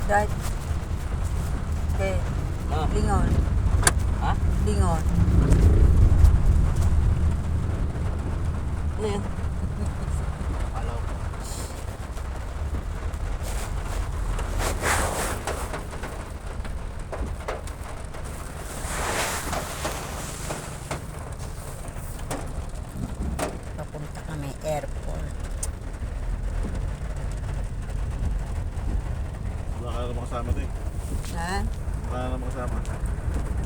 Dad. Okay. Ah. Lingon. Ha? Lingon. Ano yun? Hello. Papunta kami airport. Wala ka naman kasama to eh. Ha? Wala ka naman kasama.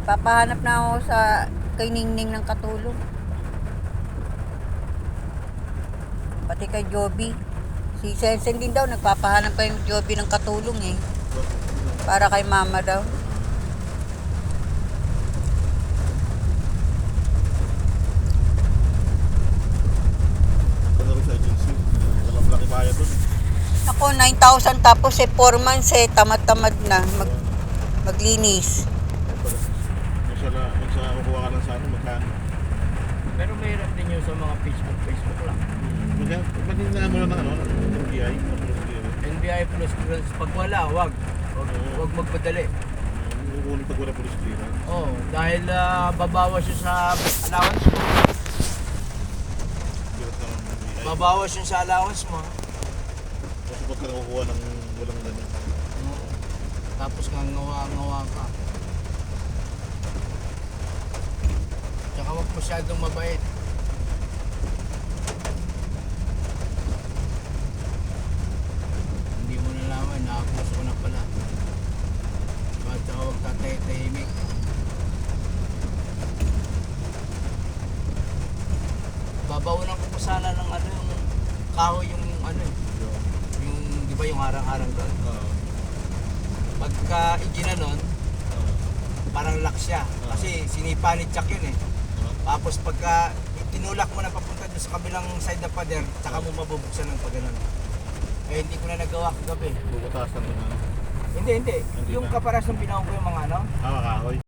Papahanap na ako sa kay Ningning ng katulong. Pati kay Joby. Si Sensen din daw, nagpapahanap kay Joby ng katulong eh. Para kay mama daw. Ano rin sa agency. Walang laki bayad doon eh. Ako, 9,000 tapos 4 months tamad-tamad na maglinis. Yung sa kukuha ka lang sa ano, magkano. Pero mahirap din yun sa mga Facebook lang. Ba't hindi na mo lang ng ano, NBI? NBI plus clearance. Pag wala, wag magpadali. Kukunin pag wala police clearance. Oh, dahil babawas yun sa allowance mo. Birat naman ng NBI. Babawas yun sa allowance mo. Kasi pag ka nakukuha ng walang ganun. Tapos nga ngawa ka. Tsaka wag masyadong mabait. Hindi mo nalaman, nakapuso ko na pala. At tsaka wag tatahimik. Babaunan ko pa sana ng ano yung kahoy yung ano yung di ba yung harang-harang doon. Pagka iginanon, parang lock siya. Kasi sinipa ni Chuck yun eh. Tapos pagka tinulak mo na papunta doon sa kabilang side na pader, tsaka mo mabubuksan ng pagganon. Eh hindi ko na nagawa kagabi. Bubutasan ng ano. Hindi. Yung na. kaparas ng pinawag ko yung mga ano, Kahoy.